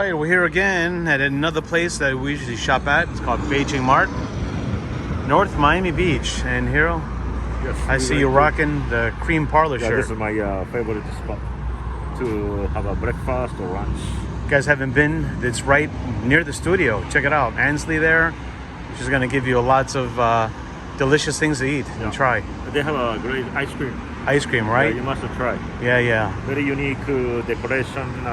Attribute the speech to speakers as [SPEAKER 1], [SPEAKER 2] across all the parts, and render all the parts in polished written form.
[SPEAKER 1] right, we're here again at another place that we usually shop at. It's called Beijing Mart, North Miami Beach. And Hiro,
[SPEAKER 2] Yes,
[SPEAKER 1] I see you rocking the cream parlor shirt.
[SPEAKER 2] This is my favorite spot to have a breakfast or lunch.
[SPEAKER 1] You guys haven't been, it's right near the studio. Check it out. Ansley there. She's going to give you lots of delicious things to eat and try.
[SPEAKER 2] They have a great ice cream.
[SPEAKER 1] Ice cream, right?
[SPEAKER 2] Yeah, you must try.
[SPEAKER 1] Yeah.
[SPEAKER 2] Very unique decoration.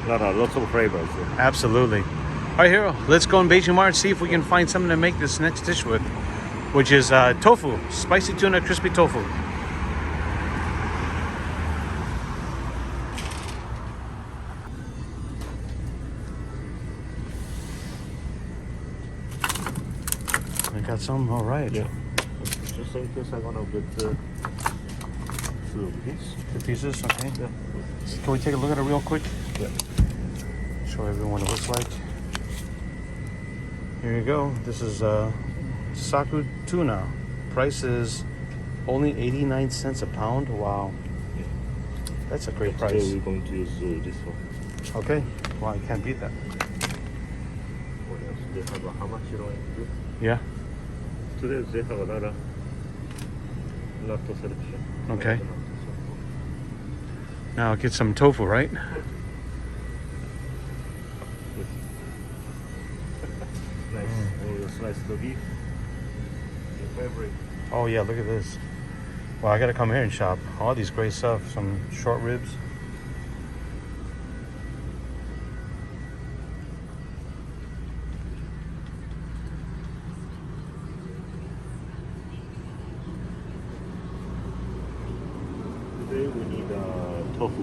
[SPEAKER 2] Lots of flavors.
[SPEAKER 1] Absolutely. All right, Hiro, let's go in Beijing Mart and see if we can find something to make this next dish with, which is tofu, spicy tuna, crispy tofu. I got some, all right.
[SPEAKER 2] Yeah. Just in case I'm gonna get two pieces.
[SPEAKER 1] 2 pieces, okay.
[SPEAKER 2] Yeah.
[SPEAKER 1] Can we take a look at it real quick?
[SPEAKER 2] Yeah.
[SPEAKER 1] Show everyone what it looks like. Here you go. This is Saku tuna. Price is only 89 cents a pound. Wow.
[SPEAKER 2] Yeah.
[SPEAKER 1] That's a great
[SPEAKER 2] Today
[SPEAKER 1] price.
[SPEAKER 2] we're going to use this one.
[SPEAKER 1] Okay. Well, you can't beat that.
[SPEAKER 2] What else? They have how much you want?
[SPEAKER 1] Yeah.
[SPEAKER 2] Today they have a lot of selection.
[SPEAKER 1] Okay. Now get some tofu, right?
[SPEAKER 2] Nice. Or slice the beef. Your favorite.
[SPEAKER 1] Oh yeah, look at this. Well, I gotta come here and shop. All these great stuff. Some short ribs.
[SPEAKER 2] Today we need tofu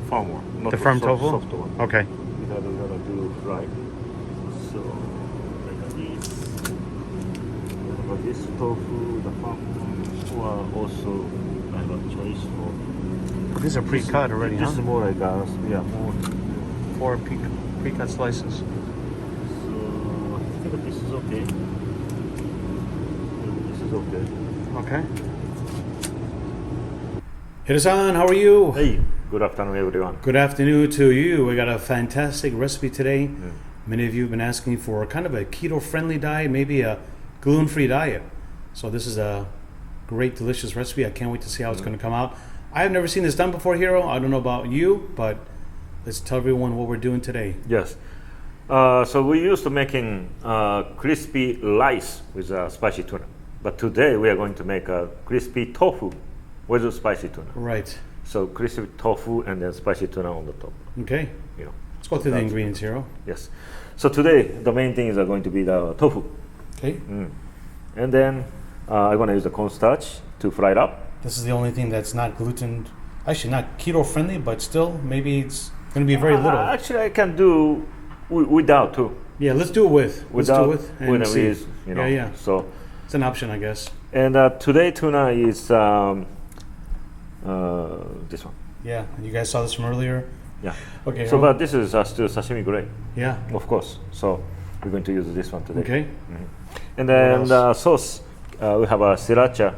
[SPEAKER 2] firm one. Not
[SPEAKER 1] The firm
[SPEAKER 2] soft,
[SPEAKER 1] tofu?
[SPEAKER 2] Soft one.
[SPEAKER 1] Okay.
[SPEAKER 2] Because we're gonna do fry. So like this. But this tofu, the firm one, or also I have a choice for.
[SPEAKER 1] These are pre-cut already,
[SPEAKER 2] This
[SPEAKER 1] huh?
[SPEAKER 2] is more like more.
[SPEAKER 1] 4 pre-cut slices.
[SPEAKER 2] So I think this is okay. This is okay.
[SPEAKER 1] Okay. Hiro-san, how are you?
[SPEAKER 2] Hey, good afternoon, everyone.
[SPEAKER 1] Good afternoon to you. We got a fantastic recipe today. Many of you have been asking for kind of a keto-friendly diet, maybe a gluten-free diet. So this is a great, delicious recipe. I can't wait to see how it's going to come out. I have never seen this done before, Hiro. I don't know about you, but let's tell everyone what we're doing today.
[SPEAKER 2] Yes. So we used to making crispy rice with spicy tuna, but today we are going to make a crispy tofu with a spicy tuna.
[SPEAKER 1] Right.
[SPEAKER 2] So crispy tofu and then spicy tuna on the top.
[SPEAKER 1] Okay.
[SPEAKER 2] You know.
[SPEAKER 1] Let's go through the ingredients, Hiro.
[SPEAKER 2] Yes. So today the main things are going to be the tofu,
[SPEAKER 1] Okay.
[SPEAKER 2] and then I'm going to use the cornstarch to fry it up.
[SPEAKER 1] This is the only thing that's not gluten, actually not keto-friendly, but still maybe it's going to be very little.
[SPEAKER 2] Actually, I can do without too.
[SPEAKER 1] Yeah, let's do it with. Let's do it with and
[SPEAKER 2] with
[SPEAKER 1] see.
[SPEAKER 2] you know.
[SPEAKER 1] Yeah.
[SPEAKER 2] So
[SPEAKER 1] It's an option, I guess.
[SPEAKER 2] and today tuna is this one.
[SPEAKER 1] Yeah, you guys saw this from earlier.
[SPEAKER 2] Yeah.
[SPEAKER 1] Okay.
[SPEAKER 2] So, but this is still sashimi grade,
[SPEAKER 1] yeah.
[SPEAKER 2] of course. So we're going to use this one today.
[SPEAKER 1] Okay.
[SPEAKER 2] And then
[SPEAKER 1] What
[SPEAKER 2] the sauce, we have a sriracha,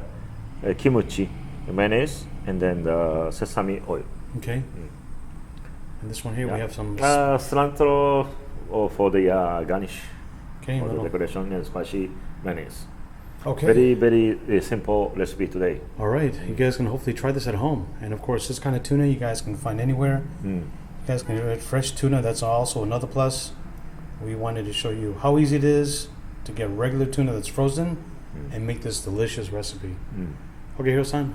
[SPEAKER 2] kimchi, mayonnaise, and then the sesame oil.
[SPEAKER 1] Okay. And this one here, we have some.
[SPEAKER 2] Cilantro for the garnish,
[SPEAKER 1] Okay.
[SPEAKER 2] for the
[SPEAKER 1] Little,
[SPEAKER 2] decoration, and spicy mayonnaise.
[SPEAKER 1] okay.
[SPEAKER 2] Very, very simple recipe today.
[SPEAKER 1] All right. You guys can hopefully try this at home. And of course, this kind of tuna you guys can find anywhere. You guys can get fresh tuna. That's also another plus. We wanted to show you how easy it is to get regular tuna that's frozen and make this delicious recipe. Okay, Hiro-san.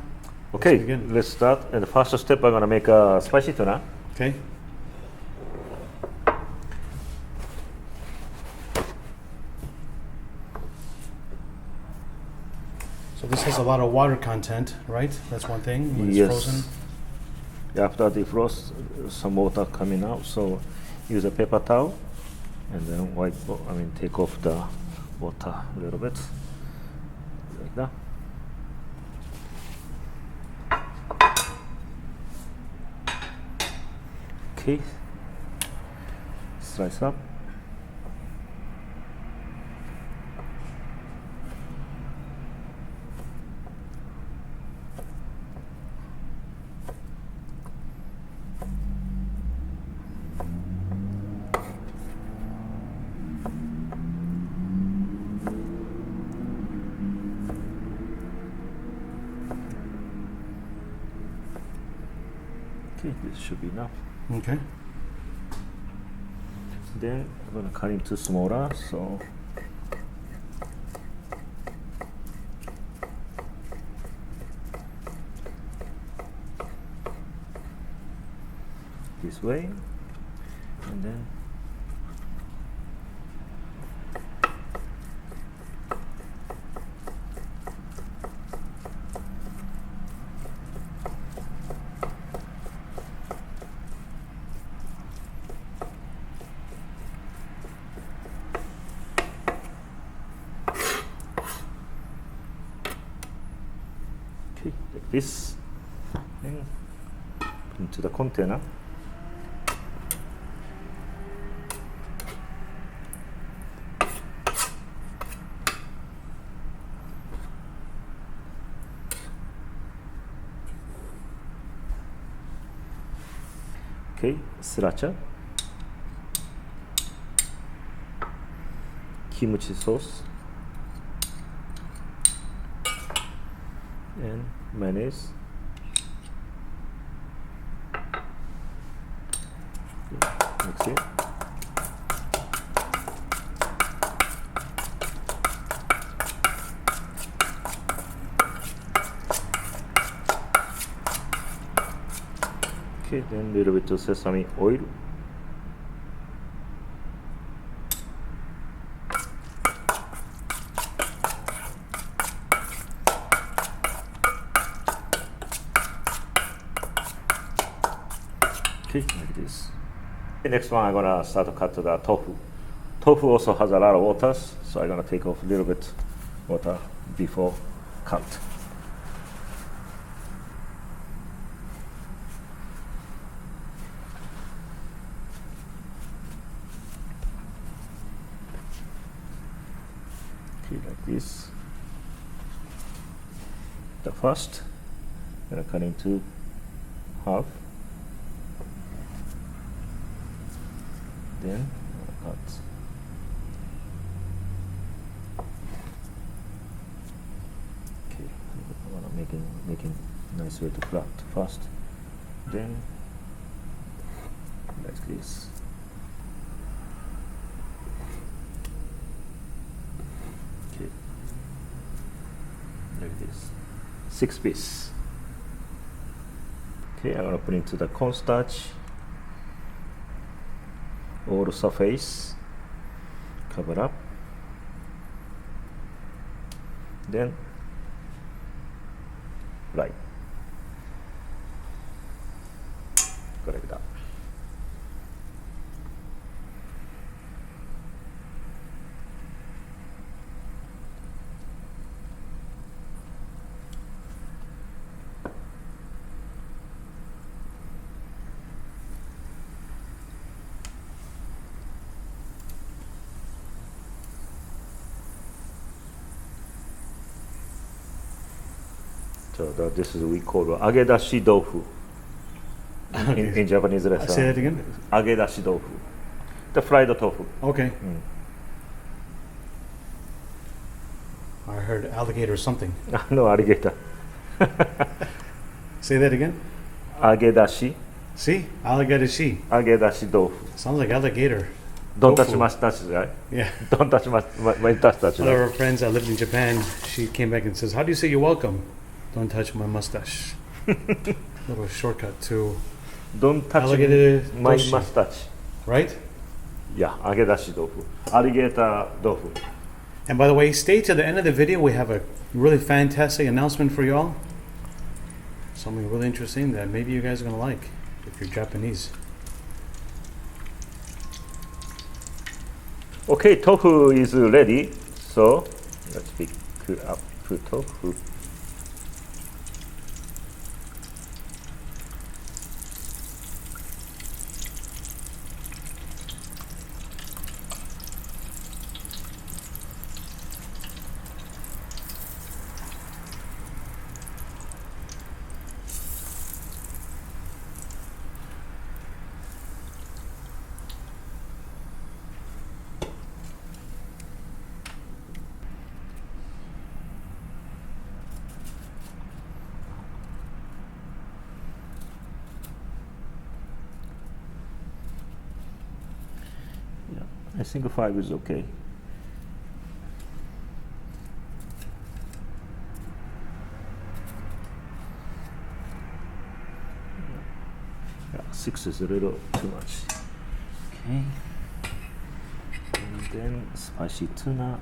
[SPEAKER 2] Okay,
[SPEAKER 1] begin.
[SPEAKER 2] let's start. And the first step, I'm gonna make a spicy tuna.
[SPEAKER 1] Okay. So this has a lot of water content, right? That's one thing when it's
[SPEAKER 2] Yes.
[SPEAKER 1] frozen.
[SPEAKER 2] After defrost, some water coming out. So use a paper towel and then take off the water a little bit, like that. Okay, slice up. Okay, this should be enough.
[SPEAKER 1] Okay.
[SPEAKER 2] Then I'm gonna cut into smaller, so this way, and then like this, and into the container. Okay, sriracha, kimchi sauce, and mayonnaise. Mix it. Okay, then a little bit of sesame oil. Okay, like this. The next one, I'm gonna start to cut the tofu. Tofu also has a lot of water, so I'm gonna take off a little bit water before cut. Okay, like this. The first, I'm gonna cut into half. Then cut. Okay, I wanna making nice way to cut first. Then like this. Okay, like this. 6 pieces. Okay, I'm gonna put into the cornstarch. All surface, cover up, then right, go like that. So this is we call agedashi tofu. In Japanese restaurant.
[SPEAKER 1] Say that again.
[SPEAKER 2] Agedashi tofu. The fried tofu.
[SPEAKER 1] Okay. I heard alligator or something.
[SPEAKER 2] No, alligator.
[SPEAKER 1] Say that again.
[SPEAKER 2] Agedashi.
[SPEAKER 1] See? Alligator she.
[SPEAKER 2] Agedashi tofu.
[SPEAKER 1] Sounds like alligator.
[SPEAKER 2] Don't
[SPEAKER 1] Tofu.
[SPEAKER 2] touch mustache, right?
[SPEAKER 1] Yeah.
[SPEAKER 2] Don't touch my mustache.
[SPEAKER 1] One of our friends that lived in Japan, she came back and says, "How do you say you're welcome?" Don't touch my mustache. Little shortcut to
[SPEAKER 2] Don't touch
[SPEAKER 1] alligator
[SPEAKER 2] my
[SPEAKER 1] toshi.
[SPEAKER 2] mustache.
[SPEAKER 1] Right?
[SPEAKER 2] Yeah, agedashi tofu. Alligator tofu.
[SPEAKER 1] And by the way, stay to the end of the video. We have a really fantastic announcement for y'all. Something really interesting that maybe you guys are going to like if you're Japanese.
[SPEAKER 2] Okay, tofu is ready. So let's pick up tofu. I think 5 is okay. Yeah, 6 is a little too much. Okay. And then spicy tuna.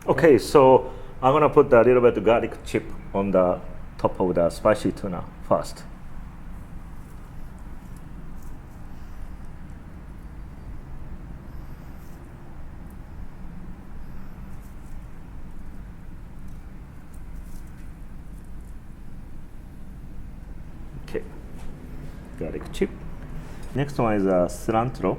[SPEAKER 2] Okay, so I'm gonna put a little bit of garlic chip on the top of the spicy tuna first. Okay, garlic chip. Next one is cilantro.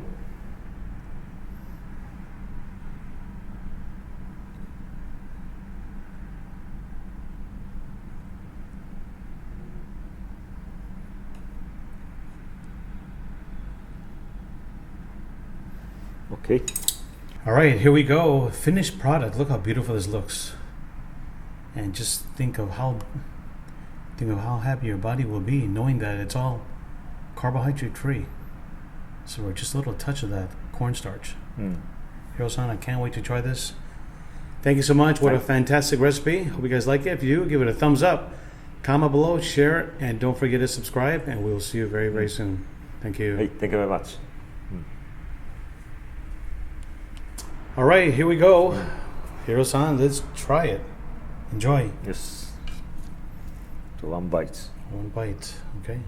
[SPEAKER 2] Okay.
[SPEAKER 1] All right, here we go. Finished product. Look how beautiful this looks. And just think of how happy your body will be knowing that it's all carbohydrate free. So we're just a little touch of that cornstarch. Hiro-san, I can't wait to try this. Thank you so much. What a fantastic recipe. Hope you guys like it. If you do, give it a thumbs up. Comment below, share it, and don't forget to subscribe. And we'll see you very, very soon. Thank you.
[SPEAKER 2] Hey, thank you very much.
[SPEAKER 1] All right, here we go. Hiro-san, let's try it. Enjoy.
[SPEAKER 2] Yes. So 1 bite.
[SPEAKER 1] 1 bite, okay.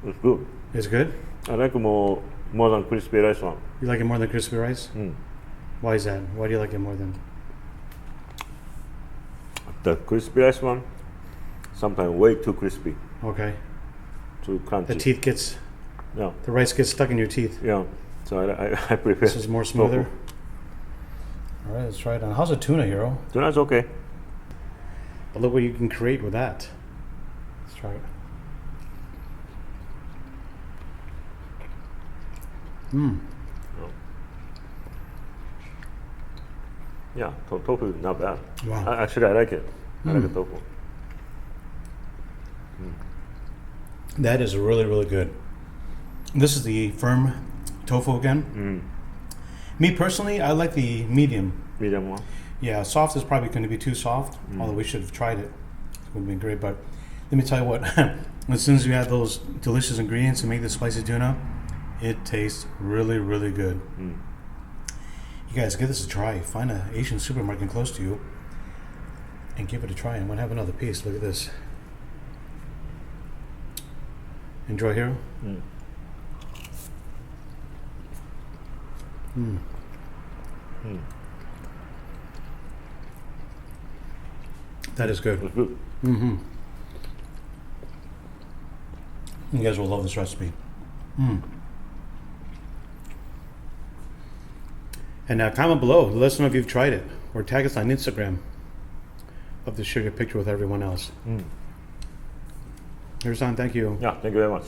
[SPEAKER 2] It's good.
[SPEAKER 1] It's good?
[SPEAKER 2] I like more than crispy rice one.
[SPEAKER 1] You like it more than crispy rice? Why is that? Why do you like it more than?
[SPEAKER 2] The crispy rice one, sometimes way too crispy.
[SPEAKER 1] Okay.
[SPEAKER 2] Too crunchy.
[SPEAKER 1] The teeth gets,
[SPEAKER 2] Yeah.
[SPEAKER 1] the rice gets stuck in your teeth.
[SPEAKER 2] Yeah. So I prefer.
[SPEAKER 1] This is more smoother. All right, let's try it on. How's the tuna, Hiro?
[SPEAKER 2] Tuna's okay.
[SPEAKER 1] But look what you can create with that. Let's try it.
[SPEAKER 2] Yeah, tofu is not bad.
[SPEAKER 1] Wow.
[SPEAKER 2] Actually, I like it. I like the tofu.
[SPEAKER 1] That is really, really good. This is the firm tofu again. Me personally, I like the medium.
[SPEAKER 2] Medium one.
[SPEAKER 1] Yeah, soft is probably going to be too soft, although we should have tried it. It would have been great, but let me tell you what, as soon as you add those delicious ingredients to make the spicy tuna, it tastes really, really good. You guys, give this a try. Find an Asian supermarket close to you and give it a try. I'm going to have another piece. Look at this. Enjoy, Hiro? That is good.
[SPEAKER 2] It's good.
[SPEAKER 1] You guys will love this recipe. And comment below. Let us know if you've tried it. Or tag us on Instagram. Love to share your picture with everyone else. Hiro-san, thank you.
[SPEAKER 2] Yeah, thank you very much.